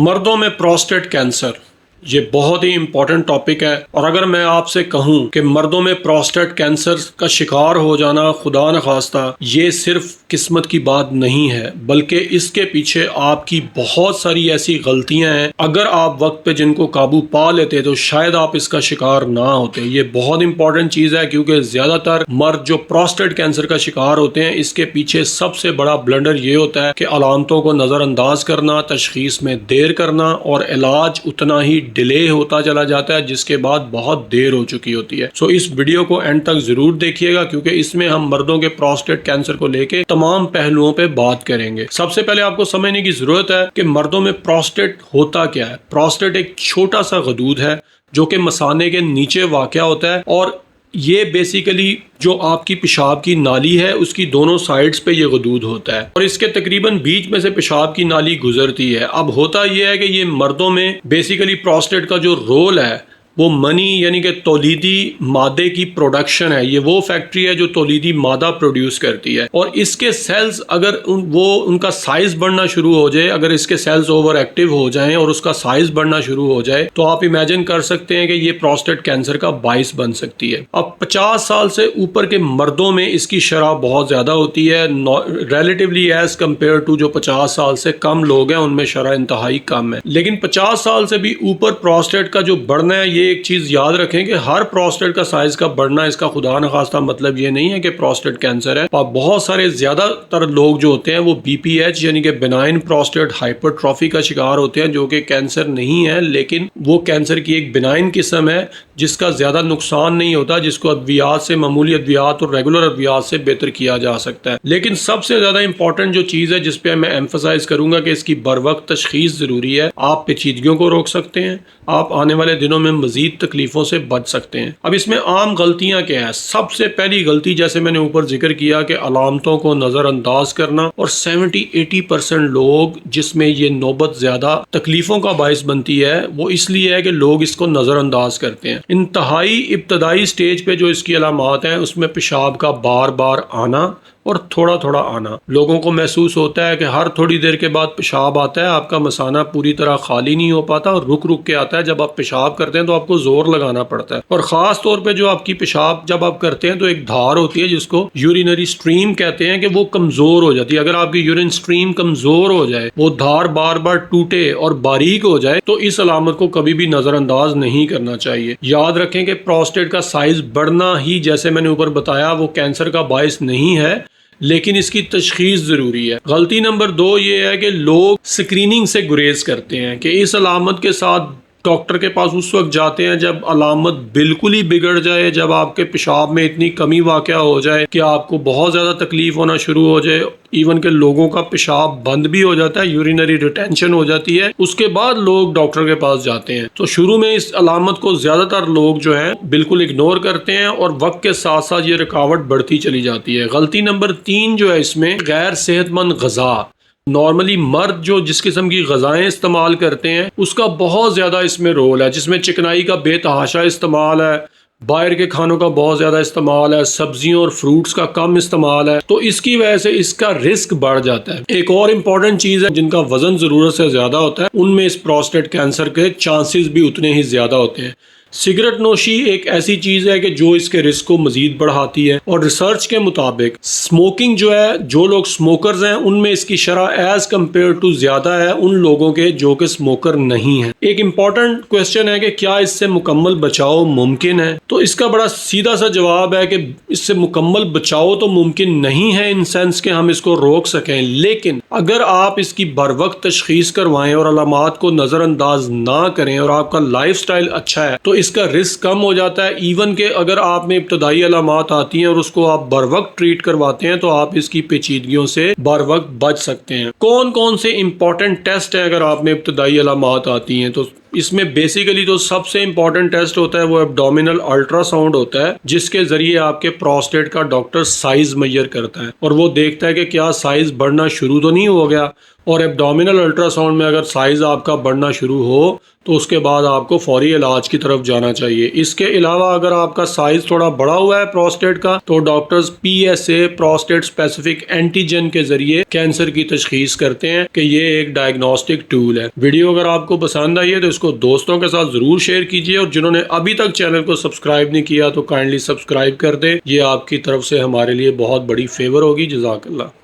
मर्दों में prostate cancer ये बहुत ही इम्पोर्टेंट टॉपिक है। और अगर मैं आपसे कहूं कि मर्दों में प्रोस्टेट कैंसर का शिकार हो जाना खुदा न खास्ता ये सिर्फ किस्मत की बात नहीं है, बल्कि इसके पीछे आपकी बहुत सारी ऐसी गलतियां हैं। अगर आप वक्त पे जिनको काबू पा लेते तो शायद आप इसका शिकार ना होते। ये बहुत इंपॉर्टेंट चीज़ है क्योंकि ज़्यादातर मर्द जो प्रोस्टेट कैंसर का शिकार होते हैं इसके पीछे सबसे बड़ा ब्लंडर ये होता है कि अलामतों को नज़रअंदाज करना, तशखीस में देर करना और इलाज उतना ही डिले होता चला जाता है जिसके बाद बहुत देर हो चुकी होती है। सो इस वीडियो को एंड तक जरूर देखिएगा क्योंकि इसमें हम मर्दों के प्रोस्टेट कैंसर को लेके तमाम पहलुओं पे बात करेंगे। सबसे पहले आपको समझने की जरूरत है कि मर्दों में प्रोस्टेट होता क्या है। प्रोस्टेट एक छोटा सा गदूद है जो कि मसाने के नीचे वाक़या होता है और ये बेसिकली जो आपकी पेशाब की नाली है उसकी दोनों साइड्स पे ये गदूद होता है और इसके तकरीबन बीच में से पेशाब की नाली गुजरती है। अब होता यह है कि ये मर्दों में बेसिकली प्रोस्टेट का जो रोल है वो मनी यानी कि तौलीदी मादे की प्रोडक्शन है। ये वो फैक्ट्री है जो तौलीदी मादा प्रोड्यूस करती है और इसके सेल्स अगर उनका साइज बढ़ना शुरू हो जाए, अगर इसके सेल्स ओवर एक्टिव हो जाएं और उसका साइज बढ़ना शुरू हो जाए तो आप इमेजिन कर सकते हैं कि ये प्रोस्टेट कैंसर का बाइस बन सकती है। अब 50 साल से ऊपर के मर्दों में इसकी शरह बहुत ज़्यादा होती है रिलेटिवली एज कम्पेयर टू जो 50 साल से कम लोग हैं उनमें शरह इंतहाई कम है। लेकिन 50 साल से भी ऊपर प्रोस्टेट का जो बढ़ना है, ये एक चीज याद रखें कि हर प्रोस्टेट का साइज का बढ़ना इसका खुदा न खास्ता मतलब ये नहीं है कि प्रोस्टेट कैंसर है। और बहुत सारे ज्यादातर लोग जो होते हैं वो BPH यानी कि बिनाइन प्रोस्टेट हाइपरट्रॉफी का शिकार होते हैं जो कि कैंसर नहीं है, लेकिन वो कैंसर की एक बिनाइन किस्म है जिसका ज्यादा नुकसान नहीं होता, जिसको अद्वियात से, मामूली अद्वियात और रेगुलर अद्वियात से बेहतर किया जा सकता है। लेकिन सबसे ज्यादा इंपॉर्टेंट जो चीज है जिसपे मैं एम्फसाइज करूंगा कि इसकी बर वक्त तशखीस जरूरी है। आप पेचीदगियों को रोक सकते हैं, आप आने वाले दिनों में मजीद तकलीफों से बच सकते हैं। अब इसमें आम गलतियां क्या है। सबसे पहली गलती जैसे मैंने ऊपर जिक्र किया कि अलामतों को नजरअंदाज करना, और 70-80% लोग जिसमें ये नौबत ज्यादा तकलीफों का बायस बनती है वो इसलिए है कि लोग इसको नजरअंदाज करते हैं। इंतहाई इब्तदाई स्टेज पे जो इसकी अलामात हैं उसमें पेशाब का बार बार आना और थोड़ा थोड़ा आना। लोगों को महसूस होता है कि हर थोड़ी देर के बाद पेशाब आता है, आपका मसाना पूरी तरह खाली नहीं हो पाता और रुक रुक के आता है। जब आप पेशाब करते हैं तो आपको जोर लगाना पड़ता है और खास तौर पे जो आपकी पेशाब जब आप करते हैं तो एक धार होती है जिसको यूरिनरी स्ट्रीम कहते हैं कि वो कमजोर हो जाती है। अगर आपकी यूरिन स्ट्रीम कमजोर हो जाए, वो धार बार बार टूटे और बारीक हो जाए तो इस अलामत को कभी भी नजरअंदाज नहीं करना चाहिए। याद रखें कि प्रोस्टेट का साइज बढ़ना ही जैसे मैंने ऊपर बताया वो कैंसर का बायस नहीं है, लेकिन इसकी तशखीस जरूरी है। गलती नंबर 2 ये है कि लोग स्क्रीनिंग से गुरेज करते हैं कि इस अलामत के साथ डॉक्टर के पास उस वक्त जाते हैं जब अलामत बिल्कुल ही बिगड़ जाए, जब आपके पेशाब में इतनी कमी वाक़या हो जाए कि आपको बहुत ज़्यादा तकलीफ होना शुरू हो जाए, इवन के लोगों का पेशाब बंद भी हो जाता है, यूरिनरी रिटेंशन हो जाती है, उसके बाद लोग डॉक्टर के पास जाते हैं। तो शुरू में इस अलामत को ज़्यादातर लोग जो है बिल्कुल इग्नोर करते हैं और वक्त के साथ साथ ये रुकावट बढ़ती चली जाती है। गलती नंबर 3 जो है इसमें गैर सेहतमंद ग़ज़ा। नॉर्मली मर्द जो जिस किस्म की ग़ज़ाएँ इस्तेमाल करते हैं उसका बहुत ज़्यादा इसमें रोल है, जिसमें चिकनाई का बेतहाशा इस्तेमाल है, बाहर के खानों का बहुत ज़्यादा इस्तेमाल है, सब्जियों और फ्रूट्स का कम इस्तेमाल है, तो इसकी वजह से इसका रिस्क बढ़ जाता है। एक और इम्पॉर्टेंट चीज़ है, जिनका वजन ज़रूरत से ज़्यादा होता है उनमें इस प्रोस्टेट कैंसर के चांसेस भी उतने ही ज़्यादा होते हैं। सिगरेट नोशी एक ऐसी चीज़ है कि जो इसके रिस्क को मजीद बढ़ाती है और रिसर्च के मुताबिक स्मोकिंग जो है, जो लोग स्मोकर्स हैं उनमें इसकी शरह एज कम्पेयर टू ज़्यादा है उन लोगों के जो कि स्मोकर नहीं है। एक इम्पॉर्टेंट क्वेश्चन है कि क्या इससे मुकम्मल बचाव मुमकिन है, तो इसका बड़ा सीधा सा जवाब है कि इससे मुकम्मल बचाव तो मुमकिन नहीं है इन सेंस के हम इसको रोक सकें, लेकिन अगर आप इसकी बर वक्त तशखीस करवाएं और अलामात को नज़रअंदाज ना करें और आपका लाइफ स्टाइल अच्छा है तो इसका रिस्क कम हो जाता है। इवन के अगर आप में इब्तदाई अलामात आती हैं और उसको आप बर वक्त ट्रीट करवाते हैं तो आप इसकी पेचीदगियों से बर वक्त बच सकते हैं। कौन कौन से इंपॉर्टेंट टेस्ट हैं अगर आप में इब्तदाई अलामात आती हैं, तो इसमें बेसिकली जो सबसे इम्पोर्टेंट टेस्ट होता है वो एब्डोमिनल अल्ट्रासाउंड होता है, जिसके जरिए आपके प्रोस्टेट का डॉक्टर साइज मेजर करता है और वो देखता है कि क्या साइज बढ़ना शुरू तो नहीं हो गया। और एब्डोमिनल अल्ट्रासाउंड में अगर साइज आपका बढ़ना शुरू हो तो उसके बाद आपको फौरी इलाज की तरफ जाना चाहिए। इसके अलावा अगर आपका साइज थोड़ा बड़ा हुआ है प्रोस्टेट का तो doctors PSA prostate specific antigen के जरिए कैंसर की तशखीस करते हैं कि ये एक डायग्नोस्टिक टूल है। वीडियो अगर आपको पसंद आई है तो इसको दोस्तों के साथ जरूर शेयर कीजिए और जिन्होंने अभी तक चैनल को सब्सक्राइब नहीं किया तो काइंडली सब्सक्राइब कर दें। ये आपकी तरफ से हमारे लिए बहुत बड़ी फेवर होगी। जज़ाकल्लाह।